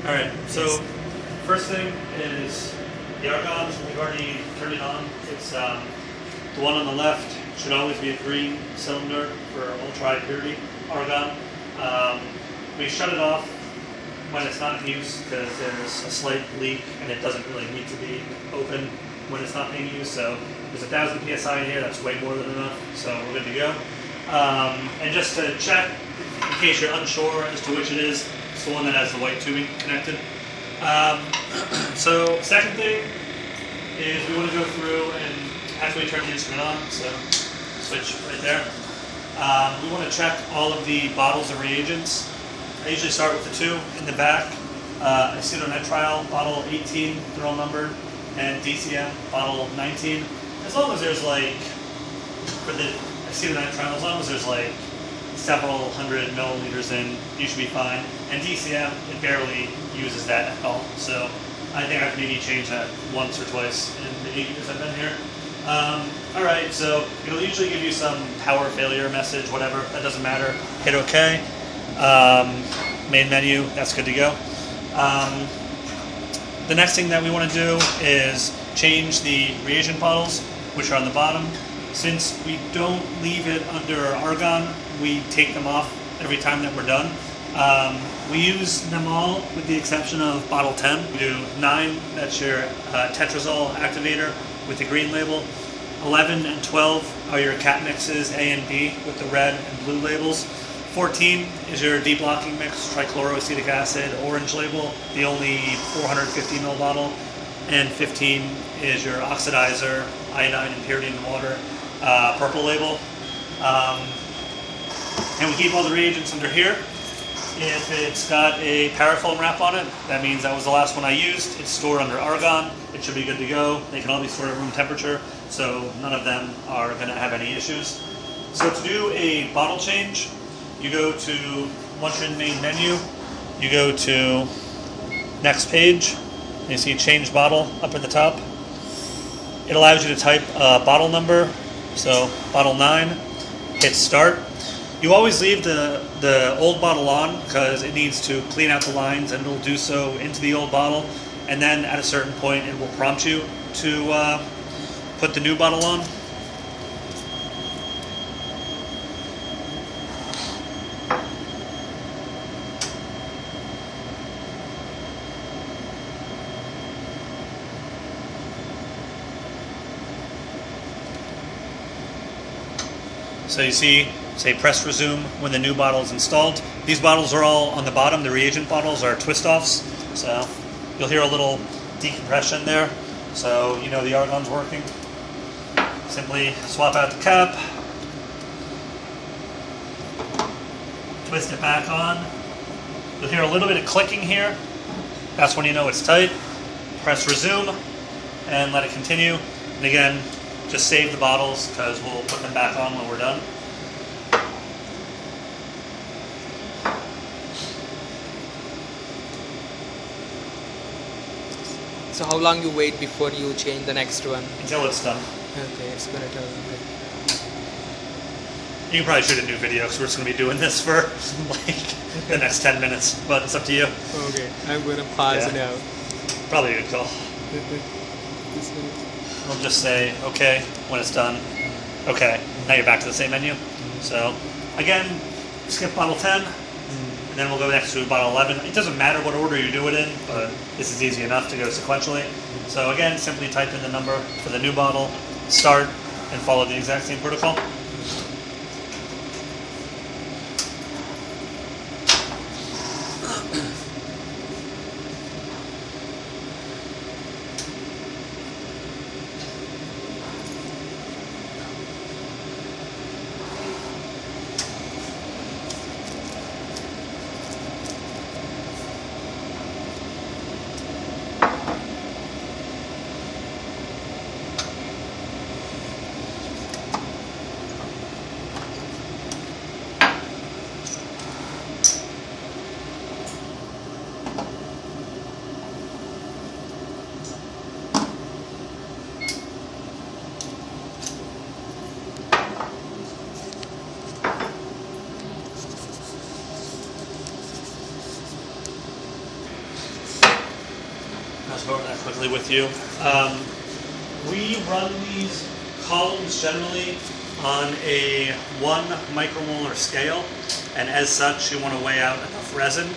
Alright, so first thing is the argon. We've already turned it on. It's the one on the left should always be a green cylinder for ultra high purity argon. We shut it off when it's not in use because there's a slight leak and it doesn't really need to be open when it's not being used. So there's 1,000 psi in here. That's way more than enough. So we're good to go. And just to check, in case you're unsure as to which it is, it's the one that has the white tubing connected. So second thing is we want to go through and after we turn the instrument on, so switch right there. We want to check all of the bottles of reagents. I usually start with the two in the back. Acetonitrile, bottle 18, they're all numbered, and DCM, bottle 19. As long as there's like, for the acetonitrile, as long as there's like several hundred milliliters in, you should be fine. And DCM, it barely uses that at all. So I think I've maybe changed that once or twice in the 8 years I've been here. Alright, so it'll usually give you some power failure message, whatever, that doesn't matter. Hit OK. Main menu, that's good to go. The next thing that we want to do is change the reagent bottles, which are on the bottom. Since we don't leave it under argon, we take them off every time that we're done. We use them all with the exception of bottle 10. We do 9, that's your tetrazole activator with the green label. 11 and 12 are your cat mixes, A and B, with the red and blue labels. 14 is your deblocking mix, trichloroacetic acid, orange label, the only 450 ml bottle. And 15 is your oxidizer, iodine, impurity in the water, purple label. And we keep all the reagents under here. If it's got a parafoam wrap on it, that means that was the last one I used. It's stored under argon. It should be good to go. They can all be stored at room temperature, so none of them are going to have any issues. So to do a bottle change, you go to, once you're in the main menu, you go to next page, and you see change bottle up at the top. It allows you to type a bottle number, so bottle 9, hit start. You always leave the old bottle on because it needs to clean out the lines, and it'll do so into the old bottle, and then at a certain point it will prompt you to put the new bottle on. So you see, say press resume when the new bottle is installed. These bottles are all on the bottom. The reagent bottles are twist-offs. So you'll hear a little decompression there. So you know the argon's working. Simply swap out the cap. Twist it back on. You'll hear a little bit of clicking here. That's when you know it's tight. Press resume and let it continue. And again, just save the bottles because we'll put them back on when we're done. So how long you wait before you change the next one? Until it's done. Okay, it's gonna tell you. You can probably shoot a new video because we're just going to be doing this for like the next 10 minutes, but it's up to you. Okay, I'm gonna pause it out. Probably a good call. We'll just say, okay, when it's done. Okay, now you're back to the same menu. So, again, skip bottle 10, and then we'll go next to bottle 11. It doesn't matter what order you do it in, but this is easy enough to go sequentially. So again, simply type in the number for the new bottle, start, and follow the exact same protocol. just go over that quickly with you. We run these columns generally on a 1 micromolar scale, and as such you want to weigh out enough resin.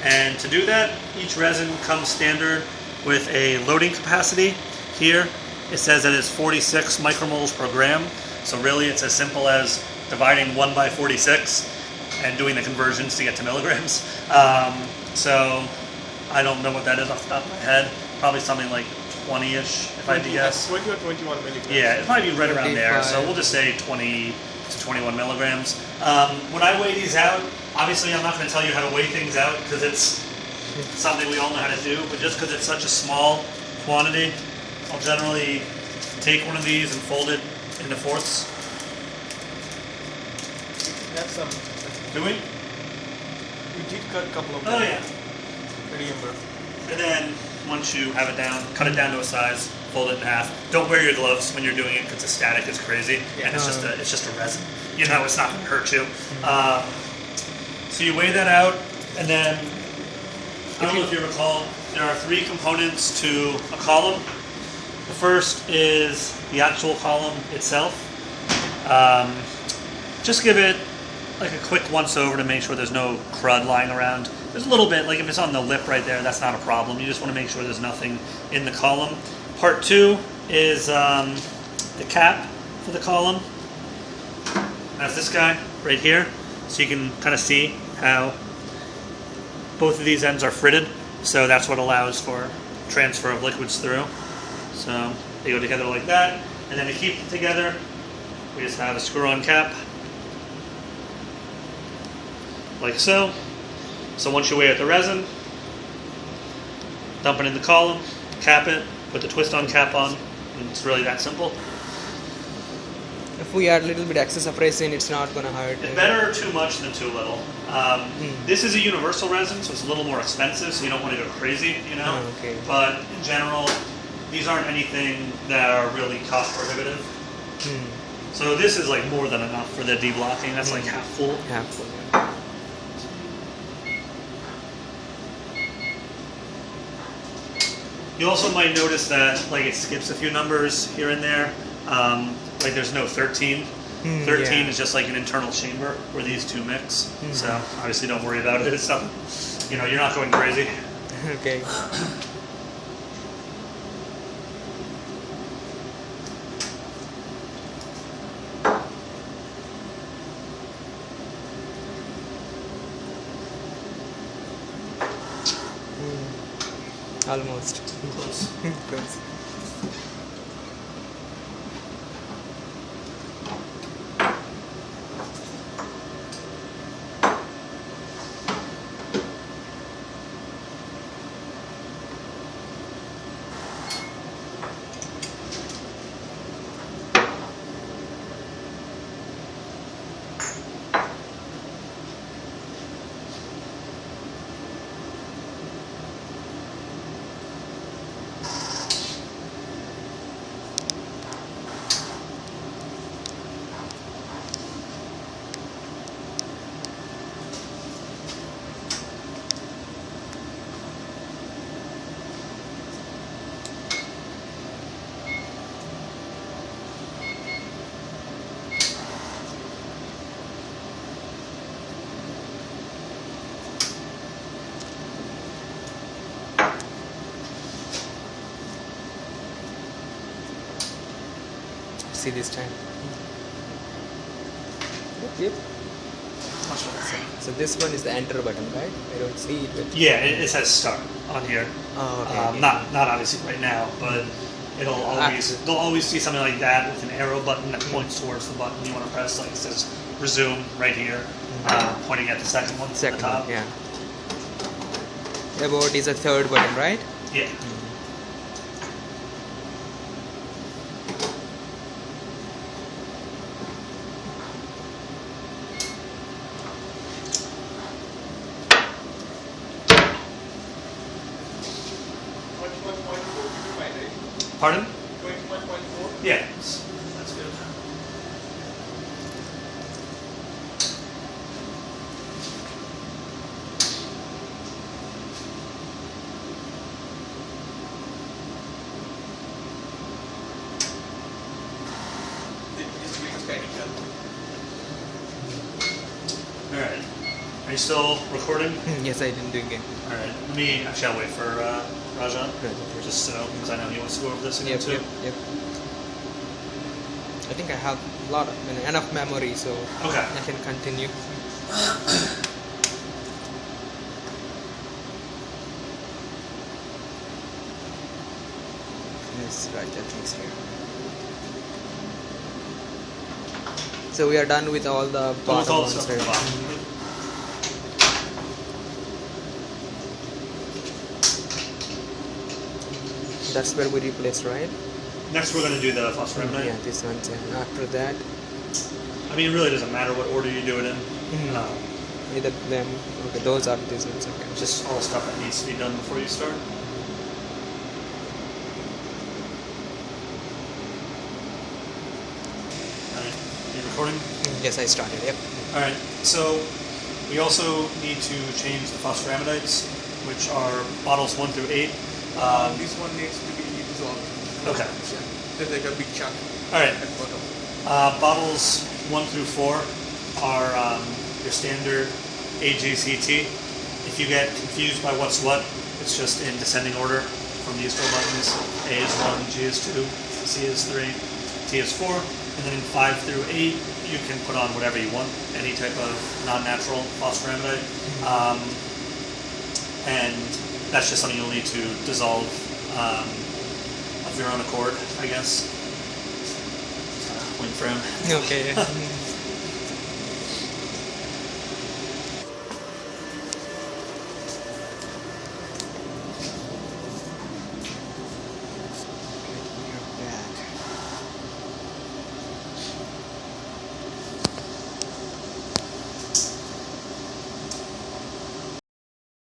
And to do that, each resin comes standard with a loading capacity. Here it says that it's 46 micromoles per gram, so really it's as simple as dividing 1 by 46 and doing the conversions to get to milligrams. So I don't know what that is off the top of my head. Probably something like 20-ish, if I had to guess. 20 or 21 milligrams. Yeah, it might be right around there. So we'll just say 20 to 21 milligrams. When I weigh these out, obviously I'm not going to tell you how to weigh things out because it's something we all know how to do, but just because it's such a small quantity, I'll generally take one of these and fold it into fourths. That's some. Do we? You did cut a couple of them. Oh yeah. I remember. And then once you have it down, cut it down to a size, fold it in half. Don't wear your gloves when you're doing it because the static is crazy, and it's just a resin. You know, it's not going to hurt you. So you weigh that out, and then I don't know if you recall, there are 3 components to a column. The first is the actual column itself. Just give it like a quick once over to make sure there's no crud lying around. There's a little bit, like if it's on the lip right there, that's not a problem. You just want to make sure there's nothing in the column. Part 2 is the cap for the column. That's this guy right here. So you can kind of see how both of these ends are fritted. So that's what allows for transfer of liquids through. So they go together like that. And then to keep it together, we just have a screw-on cap. Like so. So once you weigh out the resin, dump it in the column, cap it, put the twist-on cap on, and it's really that simple. If we add a little bit excess of resin, it's not going to hurt. It's better too much than too little. This is a universal resin, so it's a little more expensive, so you don't want to go crazy, you know? Oh, okay. But in general, these aren't anything that are really cost prohibitive. So this is like more than enough for the deblocking. That's like half full. Half full. You also might notice that like it skips a few numbers here and there. Like there's no 13. 13 is just like an internal chamber where these two mix. So obviously don't worry about it. It's not, you know, you're not going crazy. Okay. Almost. Close. Close. See this time. Yep. So this one is the enter button, right? I don't see it. But Yeah, it says start on here. Oh, okay. Not obviously right now, but they'll always see something like that with an arrow button that points towards the button you want to press. Like it says resume right here, pointing at the second one. Second at the top. one, yeah. Abort is a third button, right? Yeah. Pardon? 21.4? Yeah, that's good. still recording? Yes, I didn't do again. All right. Let me. Actually, I'll wait for Rajan. Just so, because I know he wants to go over this again Yep, too. yep. I think I have enough memory, so Okay. I can continue. Yes, right, that thing's here. So we are done with all the With bottom all the ones, stuff at the right? bottom. That's where we replaced, right? Next, we're going to do the phosphoramidite. Yeah, this one. And after that, I mean, it really doesn't matter what order you do it in. Um, either them. Okay, those are these ones. Okay. just all the stuff that needs to be done before you start. Alright, you recording? Yes, I started. Yep. Alright, so we also need to change the phosphoramidites, which are bottles 1 through 8. This one needs to be dissolved. Okay. Yeah. There's like a big chunk Alright, at the bottom. bottles 1 through 4 are your standard AGCT. If you get confused by what's what, it's just in descending order from these 4 buttons. A is 1, G is 2, C is 3, T is 4, and then in 5 through 8, you can put on whatever you want, any type of non-natural phosphoramidite. And that's just something you'll need to dissolve of your own accord, I guess. Wait for him. Okay.